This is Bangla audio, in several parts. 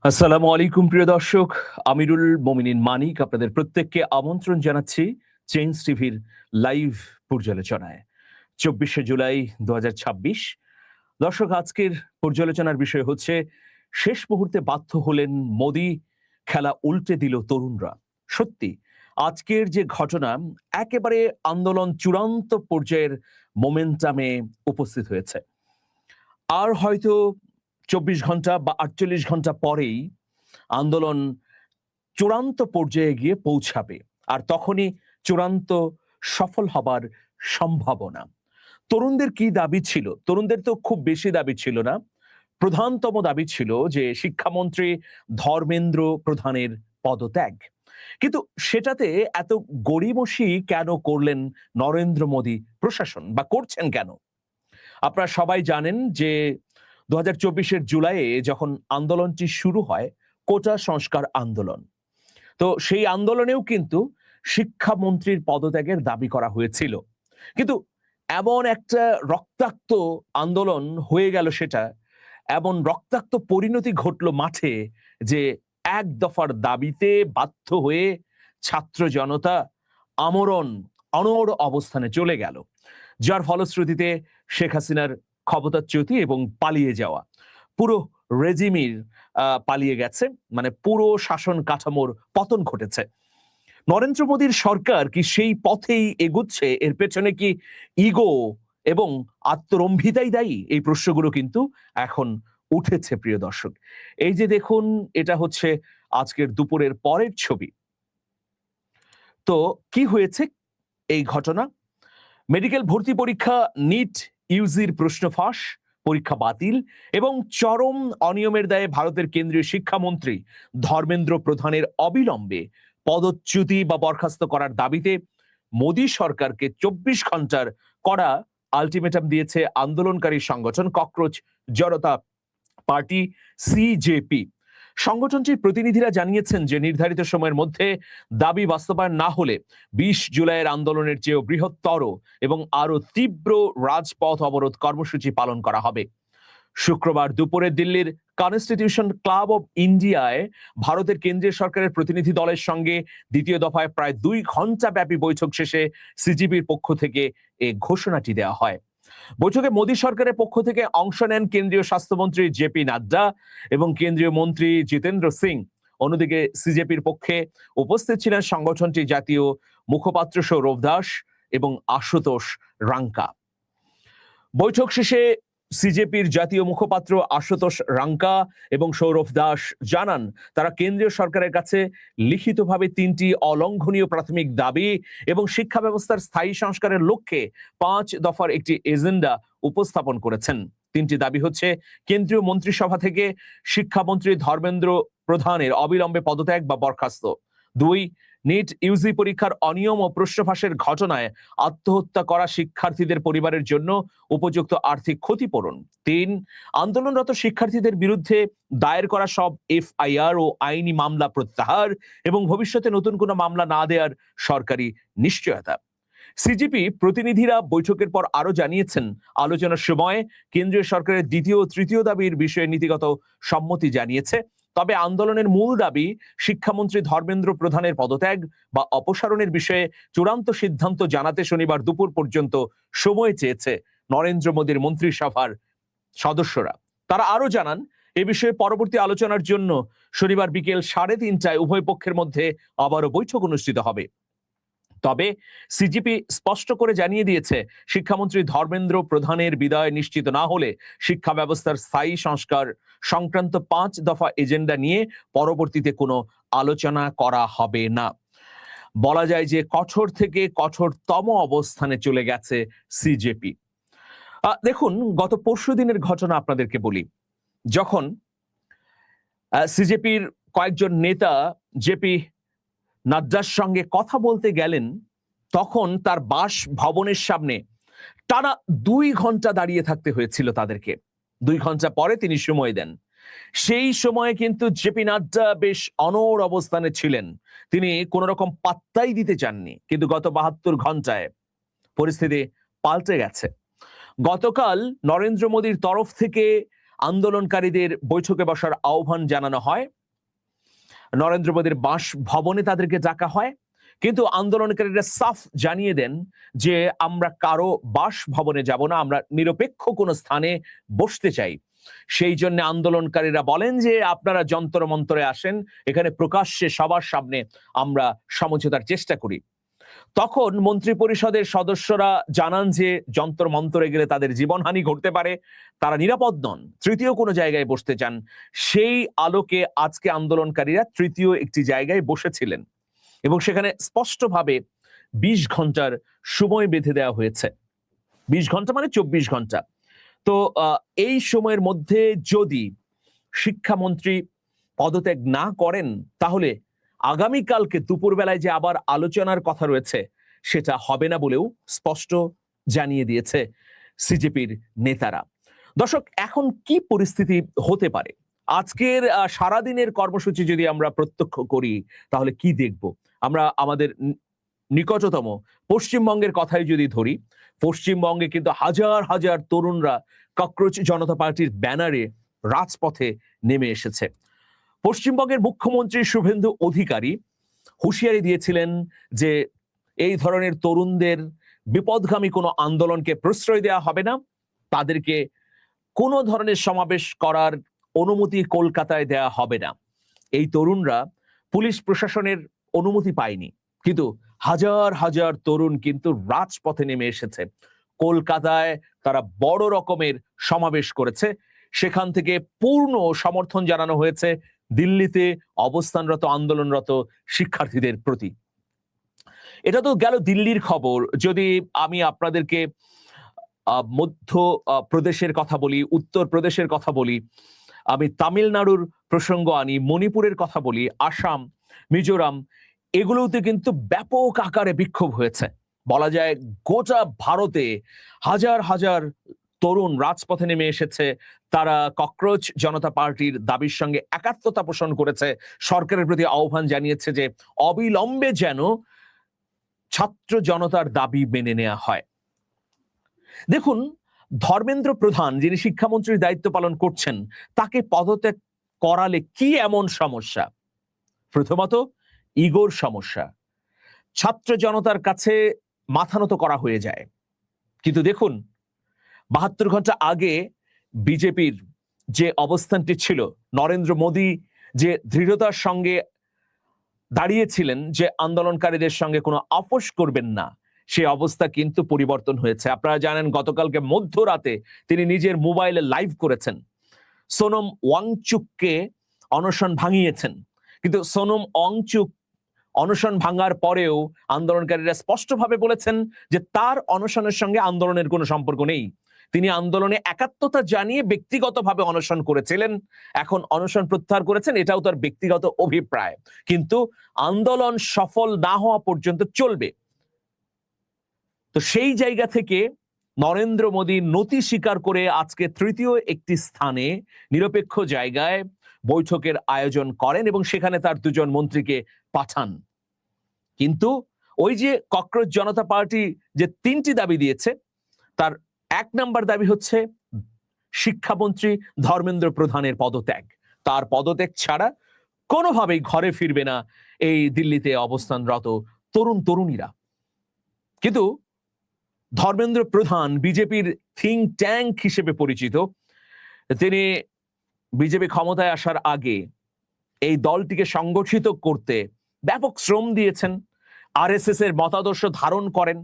আসসালামু আলাইকুম প্রিয় দর্শক, আমিরুল মোমিনিন মানিক আপনাদের প্রত্যেককে আমন্ত্রণ জানাচ্ছি চেঞ্জ টিভির লাইভ পর্যালোচনায়। ২৪শে জুলাই ২০২৬। দর্শক, আজকের পর্যালোচনার বিষয় হচ্ছে শেষ মুহূর্তে বাধ্য হলেন মোদি, খেলা উল্টে দিল তরুণরা। সত্যি আজকের যে ঘটনা একেবারে আন্দোলন চূড়ান্ত পর্যায়ের মোমেন্টামে উপস্থিত হয়েছে। আর হয়তো ২৪ ঘন্টা বা ৪৮ ঘন্টা পরেই আন্দোলন চূড়ান্ত পর্যায়ে গিয়ে পৌঁছাবে, আর তখনই চূড়ান্ত সফল হবার সম্ভাবনা। তরুণদের কি দাবি ছিল? তরুণদের তো খুব বেশি দাবি ছিল না। প্রধানতম দাবি ছিল যে শিক্ষামন্ত্রী ধর্মেন্দ্র প্রধানের পদত্যাগ। কিন্তু সেটাতে এত গড়িমসি কেন করলেন নরেন্দ্র মোদী প্রশাসন, বা করছেন কেন? আপনারা সবাই জানেন যে ২০২৪-এর জুলাইয়ে যখন আন্দোলনটি শুরু হয়, কোটা সংস্কার আন্দোলন, তো সেই আন্দোলনেও কিন্তু শিক্ষামন্ত্রীর পদত্যাগের দাবি করা হয়েছিল। কিন্তু এমন একটা রক্তাক্ত আন্দোলন হয়ে গেল, সেটা এমন রক্তাক্ত পরিণতি ঘটল মাঠে যে এক দফার দাবিতে বাধ্য হয়ে ছাত্র জনতা আমরণ অনড় অবস্থানে চলে গেল, যার ফলশ্রুতিতে শেখ হাসিনার ক্ষমতাচ্যুতি এবং পালিয়ে যাওয়া, পুরো রেজিমির পালিয়ে গেছে, মানে পুরো শাসন কাঠামোর পতন ঘটেছে। নরেন্দ্র মোদীর সরকার কি সেই পথেই এগুচ্ছে? এর পেছনে কি ইগো এবং আত্মরম্ভিতাই দায়ী? এই প্রশ্নগুলো কিন্তু এখন উঠেছে প্রিয় দর্শক। এই যে দেখুন, এটা হচ্ছে আজকের দুপুরের পরের ছবি। তো কি হয়েছে এই ঘটনা? মেডিকেল ভর্তি পরীক্ষা নিট ইউজির প্রশ্ন ফাঁস, পরীক্ষা বাতিল এবং চরম অনিয়মের দায়ে ভারতের কেন্দ্রীয় শিক্ষামন্ত্রী ধর্মেন্দ্র প্রধানের অবিলম্বে পদচ্যুতি বা বরখাস্ত করার দাবিতে মোদী সরকারকে ২৪ ঘন্টার কড়া আলটিমেটাম দিয়েছে আন্দোলনকারী সংগঠন ককরোচ জনতা পার্টি সিজেপি। সংগঠনটির প্রতিনিধিরা জানিয়েছেন যে নির্ধারিত সময়ের মধ্যে দাবি বাস্তবায়ন না হলে ২০ জুলাইয়ের আন্দোলনের চেয়েও বৃহত্তর এবং আরো তীব্র রাজপথ অবরোধ কর্মসূচি পালন করা হবে। শুক্রবার দুপুরে দিল্লির কনস্টিটিউশন ক্লাব অব ইন্ডিয়ায় ভারতের কেন্দ্রীয় সরকারের প্রতিনিধি দলের সঙ্গে দ্বিতীয় দফায় প্রায় ২ ঘন্টা ব্যাপী বৈঠক শেষে সিজিবির পক্ষ থেকে এই ঘোষণাটি দেওয়া হয়। বৈঠকে মোদী সরকারের পক্ষ থেকে অংশ নেন কেন্দ্রীয় স্বাস্থ্যমন্ত্রী জেপি নাড্ডা এবং কেন্দ্রীয় মন্ত্রী জিতেন্দ্র সিং। অন্যদিকে সিজেপির পক্ষে উপস্থিত ছিলেন সংগঠনটির জাতীয় মুখপাত্র সৌরভ দাস এবং আশুতোষ রাঙ্কা। বৈঠক শেষে সিজেপির জাতীয় মুখপাত্র আশুতোষ রাঙ্কা এবং সৌরভ দাস জানান, তারা কেন্দ্রীয় সরকারের কাছে লিখিতভাবে ৩টি অলঙ্ঘনীয় প্রাথমিক দাবি এবং শিক্ষা ব্যবস্থার স্থায়ী সংস্কারের লক্ষ্যে ৫ দফার একটি এজেন্ডা উপস্থাপন করেছেন। ৩টি দাবি হচ্ছে: কেন্দ্রীয় মন্ত্রিসভা থেকে শিক্ষামন্ত্রী ধর্মেন্দ্র প্রধানের অবিলম্বে পদত্যাগ বা বরখাস্ত। ২, নিট ইউজি পরীক্ষার অনিয়ম ও প্রশ্ন ফাঁসের ঘটনায় আত্মহত্যা করা শিক্ষার্থীদের পরিবারের জন্য উপযুক্ত আর্থিক ক্ষতিপূরণ। ৩, আন্দোলনরত শিক্ষার্থীদের বিরুদ্ধে দায়ের করা সব এফআইআর ও আইনি মামলা প্রত্যাহার এবং ভবিষ্যতে নতুন কোনো মামলা না দেওয়ার সরকারি নিশ্চয়তা। সিজিপি প্রতিনিধিরা বৈঠকের পর আরো জানিয়েছেন, আলোচনার সময় কেন্দ্রীয় সরকারের দ্বিতীয় ও তৃতীয় দাবির বিষয়ে নীতিগত সম্মতি জানিয়েছে। তবে আন্দোলনের মূল দাবি শিক্ষামন্ত্রী ধর্মেন্দ্র প্রধানের পদত্যাগ বা অপসারণের বিষয়ে চূড়ান্ত সিদ্ধান্ত জানাতে শনিবার দুপুর পর্যন্ত সময় চেয়েছে নরেন্দ্র মোদীর মন্ত্রিসভার সদস্যরা। তারা আরো জানান, এ বিষয়ে পরবর্তী আলোচনার জন্য শনিবার বিকেল ৩:৩০টায় উভয় পক্ষের মধ্যে আবারও বৈঠক অনুষ্ঠিত হবে। তবে সিজিপি স্পষ্ট করে জানিয়ে দিয়েছে, শিক্ষামন্ত্রী ধর্মেন্দ্র প্রধানের বিদায় নিশ্চিত না হলে শিক্ষা ব্যবস্থার স্থায়ী সংস্কার সংক্রান্ত ৫ দফা এজেন্ডা নিয়ে পরবর্তীতে কোনো আলোচনা করা হবে না। বলা যায় যে কঠোর থেকে কঠোরতম অবস্থানে চলে গেছে সিজেপি। দেখুন, গত পরশুদিনের ঘটনা আপনাদেরকে বলি। যখন সিজেপির কয়েকজন নেতা জেপি নাড্ডার সঙ্গে কথা বলতে গেলেন, তখন তার বাসভবনের সামনে টানা ২ ঘন্টা দাঁড়িয়ে থাকতে হয়েছিল তাদেরকে। ২ ঘন্টা পরে তিনি সময় দেন। সেই সময়ে কিন্তু জেপি নাড্ডা বেশ অনড় অবস্থানে ছিলেন, তিনি কোন রকম পাত্তাই দিতে চাননি। কিন্তু গত ৭২ ঘন্টায় পরিস্থিতি পাল্টে গেছে। গতকাল নরেন্দ্র মোদীর তরফ থেকে আন্দোলনকারীদের বৈঠকে বসার আহ্বান জানানো হয়, নরেন্দ্র মোদীর বাসভবনে তাদেরকে ডাকা হয়, কিন্তু আন্দোলনকারীরা সাফ জানিয়ে দেন যে আমরা কারো বাসভবনে যাব না, আমরা নিরপেক্ষ কোনো স্থানে বসতে চাই। সেই জন্য আন্দোলনকারীরা বলেন যে আপনারা যন্তর মন্তরে আসেন, এখানে প্রকাশ্যে সবার সামনে আমরা সমঝোতার চেষ্টা করি। তখন মন্ত্রী পরিষদের সদস্যরা জানান যে যন্তর মন্তরে গেলে তাদের জীবনহানি ঘটতে পারে, তারা নিরাপদ নন, তৃতীয় কোনো জায়গায় বসতে চান। সেই আলোকে আজকে আন্দোলনকারীরা তৃতীয় একটি জায়গায় বসেছিলেন এবং সেখানে স্পষ্টভাবে 20 ঘন্টার সময় বেঁধে দেওয়া হয়েছে। 20 ঘন্টা মানে 24 ঘন্টা। তো এই সময়ের মধ্যে যদি শিক্ষামন্ত্রী পদত্যাগ না করেন তাহলে আগামীকালকে দুপুরবেলায় যে আবার আলোচনার কথা রয়েছে সেটা হবে না বলেও স্পষ্ট জানিয়ে দিয়েছে সিজেপির নেতারা। দর্শক, এখন কি পরিস্থিতি হতে পারে? আজকের সারাদিনের কর্মসূচি যদি আমরা প্রত্যক্ষ করি তাহলে কি দেখব? আমরা আমাদের নিকটতম পশ্চিমবঙ্গের কথাই যদি ধরি, পশ্চিমবঙ্গে কিন্তু হাজার হাজার তরুণরা ককরোচ জনতা পার্টির ব্যানারে রাজপথে নেমে এসেছে। পশ্চিমবঙ্গের মুখ্যমন্ত্রী শুভেন্দু অধিকারী হুঁশিয়ারি দিয়েছিলেন যে এই ধরনের তরুণদের বিপদগামী কোনো আন্দোলনকে প্রশ্রয় দেওয়া হবে না, তাদেরকে কোনো ধরনের সমাবেশ করার অনুমতি কলকাতায় দেওয়া হবে না। এই তরুণরা পুলিশ প্রশাসনের অনুমতি পায়নি, কিন্তু হাজার হাজার তরুণ কিন্তু রাজপথে নেমে এসেছে। কলকাতায় তারা বড় রকমের সমাবেশ করেছে, সেখান থেকে পূর্ণ সমর্থন জানানো হয়েছে দিল্লিতে অবস্থানরত আন্দোলনরত শিক্ষার্থীদের প্রতি। এটা তো গেল দিল্লির খবর। যদি আমি আপনাদেরকে মধ্য প্রদেশের কথা বলি, উত্তর প্রদেশের কথা বলি, আমি তামিলনাড়ুর প্রসঙ্গ আনি, মণিপুরের কথা বলি, আসাম, মিজোরাম, এগুলোতে কিন্তু ব্যাপক আকারে বিক্ষোভ হয়েছে। বলা যায় গোটা ভারতে হাজার হাজার তরুণ রাজপথে নেমে এসেছে। তারা ককরোচ জনতা পার্টির দাবির সঙ্গে একাত্মতা পোষণ করেছে, সরকারের প্রতি আহ্বান জানিয়েছে যে অবিলম্বে যেন ছাত্র জনতার দাবি মেনে নেওয়া হয়। দেখুন, ধর্মেন্দ্র প্রধান যিনি শিক্ষামন্ত্রীর দায়িত্ব পালন করছেন, তাকে পদত্যাগ করালে কি এমন সমস্যা? প্রথমত ইগোর সমস্যা, ছাত্র জনতার কাছে মাথা নত করা হয়ে যায়। কিন্তু দেখুন, 72 ঘন্টা আগে বিজেপির যে অবস্থানটি ছিল, নরেন্দ্র মোদী যে দৃঢ়তার সঙ্গে দাঁড়িয়েছিলেন যে আন্দোলনকারীদের সঙ্গে কোনো আপোষ করবেন না, সেই অবস্থা কিন্তু পরিবর্তন হয়েছে। আপনারা জানেন গতকালকে মধ্যরাতে তিনি নিজের মোবাইলে লাইভ করেছেন, সোনম ওয়াংচুককে অনশন ভাঙিয়েছেন। কিন্তু সোনম ওয়াংচুক অনশন ভাঙার পরেও আন্দোলনকারীরা স্পষ্টভাবে বলেছেন যে তার অনশনের সঙ্গে আন্দোলনের কোনো সম্পর্ক নেই। তিনি আন্দোলনে একাত্মতা জানিয়ে ব্যক্তিগতভাবে অনশন করেছিলেন, এখন অনশন প্রত্যাহার করেছেন, এটাও তার ব্যক্তিগত অভিপ্রায়, কিন্তু আন্দোলন সফল না হওয়া পর্যন্ত চলবে। তো সেই জায়গা থেকে নরেন্দ্র মোদী নতি স্বীকার করে আজকে তৃতীয় একটি স্থানে নিরপেক্ষ জায়গায় বৈঠকের আয়োজন করেন এবং সেখানে তার 2 জন মন্ত্রীকে পাঠান। কিন্তু ওই যে ককরোচ জনতা পার্টি যে 3টি দাবি দিয়েছে, তার 1 নম্বর দাবি হচ্ছে শিক্ষামন্ত্রী ধর্মেন্দ্র প্রধানের পদত্যাগ। তার পদত্যাগ ছাড়া কোনোভাবেই ঘরে ফিরবে না এই দিল্লিতে অবস্থানরত তরুণ তরুণীরা। কিন্তু ধর্মেন্দ্র প্রধান বিজেপির থিঙ্ক ট্যাঙ্ক হিসেবে পরিচিত। তিনি বিজেপি ক্ষমতায় আসার আগে এই দলটিকে সংগঠিত করতে ব্যাপক শ্রম দিয়েছেন, আরএসএস এর মতাদর্শ ধারণ করেন,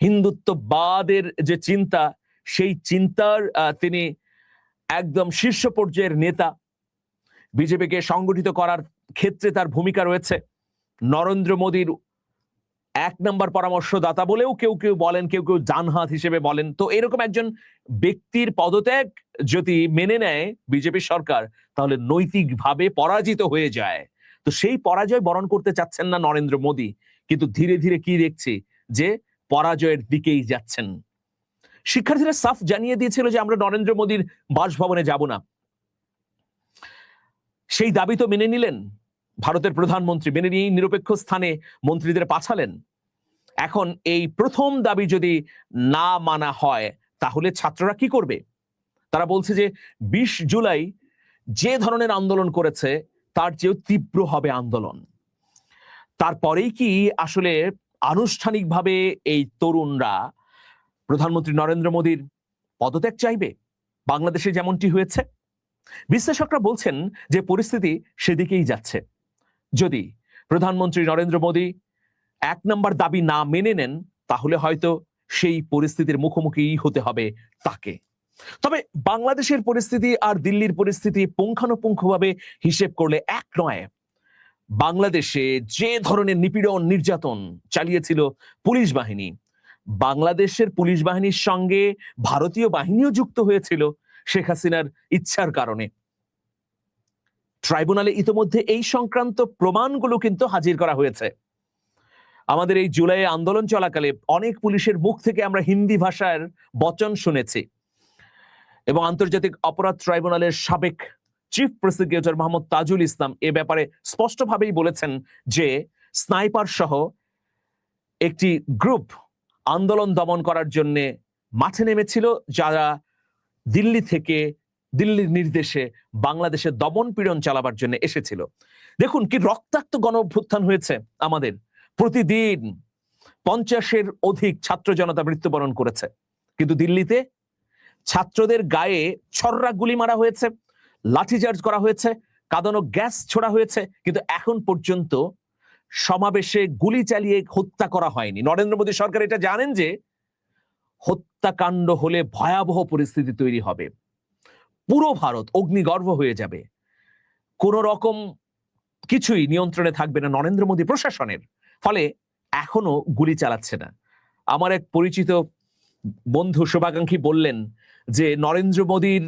হিন্দুত্ববাদের যে চিন্তা, সেই চিন্তার তিনি একদম শীর্ষ পর্যায়ের নেতা। বিজেপিকে সংগঠিত করার ক্ষেত্রে তার ভূমিকা রয়েছে। নরেন্দ্র মোদীর 1 নম্বর পরামর্শদাতা বলেও কেউ কেউ বলেন, কেউ কেউ ডানহাত হিসেবে বলেন। তো এরকম একজন ব্যক্তির পদত্যাগ যদি মেনে নেয় বিজেপি সরকার, তাহলে নৈতিকভাবে পরাজিত হয়ে যায়। তো সেই পরাজয় বরণ করতে চাচ্ছেন না নরেন্দ্র মোদী, কিন্তু ধীরে ধীরে কি দেখছি যে পরাজয়ের দিকেই যাচ্ছেন। শিক্ষার্থীরা সাফ জানিয়ে দিয়েছিল যে আমরা নরেন্দ্র মোদীর বাসভবনে যাব না। সেই দাবি তো মেনে নিলেন ভারতের প্রধানমন্ত্রী, মেনে নিয়ে নিরপেক্ষ স্থানে মন্ত্রীদের পাঠালেন। এখন এই প্রথম দাবি যদি না মানা হয় তাহলে ছাত্ররা কি করবে? তারা বলছে যে 20 জুলাই যে ধরনের আন্দোলন করেছে তার চেয়েও তীব্র হবে আন্দোলন। তারপরেই কি আসলে আনুষ্ঠানিকভাবে এই তরুণরা প্রধানমন্ত্রী নরেন্দ্র মোদীর পদত্যাগ চাইবে, বাংলাদেশে যেমনটি হয়েছে? বিশ্লেষকরা বলছেন যে পরিস্থিতি সেদিকেই যাচ্ছে। যদি প্রধানমন্ত্রী নরেন্দ্র মোদী 1 নম্বর দাবি না মেনে নেন, তাহলে হয়তো সেই পরিস্থিতির মুখোমুখি হতে হবে তাকে। তবে বাংলাদেশের পরিস্থিতি আর দিল্লির পরিস্থিতি পুঙ্খানুপুঙ্খভাবে হিসেব করলে এক নয়। বাংলাদেশে যে ধরনের নিপীড়ন নির্যাতন চালিয়েছিল পুলিশ বাহিনী, বাংলাদেশের পুলিশ বাহিনীর সঙ্গে ভারতীয় বাহিনীও যুক্ত হয়েছিল শেখ হাসিনার ইচ্ছার কারণে। ট্রাইব্যুনালে ইতোমধ্যে এই সংক্রান্ত প্রমাণগুলো কিন্তু হাজির করা হয়েছে। আমাদের এই জুলাই আন্দোলন চলাকালে অনেক পুলিশের মুখ থেকে আমরা হিন্দি ভাষার বচন শুনেছি এবং আন্তর্জাতিক অপরাধ ট্রাইব্যুনালের সাবেক চিফ প্রসিকিউটর মোহাম্মদ তাজুল ইসলাম এ ব্যাপারে স্পষ্টভাবেই বলেছেন যে স্নাইপার সহ একটি গ্রুপ আন্দোলন দমন করার জন্য মাঠে নেমেছিল, যারা দিল্লি থেকে দিল্লির নির্দেশে বাংলাদেশে দমন পীড়ন চালাবার জন্য এসেছিল। দেখুন কি রক্তাক্ত গণ অভ্যুত্থান হয়েছে আমাদের। প্রতিদিন 50-এর অধিক ছাত্র জনতা মৃত্যুবরণ করেছে, কিন্তু দিল্লিতে ছাত্রদের গায়ে ছররা গুলি মারা হয়েছে, লাঠিচার্জ করা হয়েছে, কাঁদানো গ্যাস ছোড়া হয়েছে, কিন্তু এখন পর্যন্ত সমাবেশে গুলি চালিয়ে হত্যা করা হয়নি। নরেন্দ্র মোদী সরকার এটা জানেন যে হত্যাকাণ্ড হলে ভয়াবহ পরিস্থিতি তৈরি হবে, পুরো ভারত অগ্নিগর্ভ হয়ে যাবে, কোন রকম কিছুই নিয়ন্ত্রণে থাকবে না নরেন্দ্র মোদী প্রশাসনের। ফলে এখনো গুলি চালাচ্ছে না। আমার এক পরিচিত বন্ধু শুভাকাঙ্ক্ষী বললেন যে নরেন্দ্র মোদীর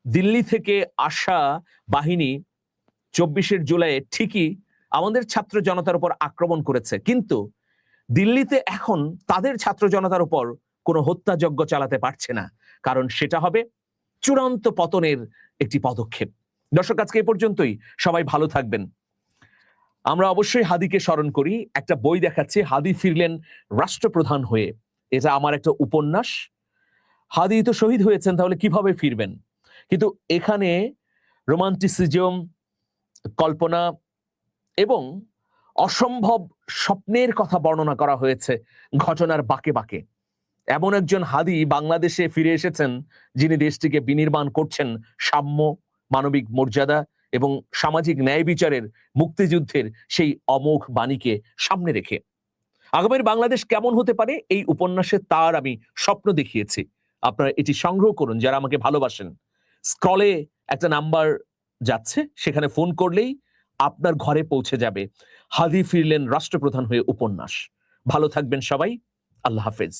দিল্লি থেকে আসা বাহিনী 24 জুলাই ঠিকই আমাদের ছাত্র জনতার উপর আক্রমণ করেছে, কিন্তু দিল্লিতে এখন তাদের ছাত্র জনতার উপর কোনো হত্যাযজ্ঞ চালাতে পারছে না, কারণ সেটা হবে চূড়ান্ত পতনের একটি পদক্ষেপ। দর্শক, আজকে এই পর্যন্তই। সবাই ভালো থাকবেন। আমরা অবশ্যই হাদিকে স্মরণ করি। একটা বই দেখাচ্ছি, হাদি ফিরলেন রাষ্ট্রপ্রধান হয়ে। এটা আমার একটা উপন্যাস। হাদি তো শহীদ হয়েছেন, তাহলে কিভাবে ফিরবেন? কিন্তু এখানে রোমান্টিসিজম, কল্পনা এবং অসম্ভব স্বপ্নের কথা বর্ণনা করা হয়েছে ঘটনার বাঁকে বাঁকে। এমন একজন হাদি বাংলাদেশে ফিরে এসেছেন, যিনি দেশটিকে বিনির্মাণ করছেন সাম্য, মানবিক মর্যাদা এবং সামাজিক ন্যায় বিচারের, মুক্তিযুদ্ধের সেই অমোঘ বাণীকে সামনে রেখে। আগামীর বাংলাদেশ কেমন হতে পারে এই উপন্যাসে তার আমি স্বপ্ন দেখিয়েছি। আপনারা এটি সংগ্রহ করুন যারা আমাকে ভালোবাসেন। স্ক্রলে একটা নাম্বার যাচ্ছে, সেখানে ফোন করলেই আপনার ঘরে পৌঁছে যাবে হাদি ফিরলেন রাষ্ট্রপ্রধান হয়ে উপন্যাস। ভালো থাকবেন সবাই। আল্লাহ হাফেজ।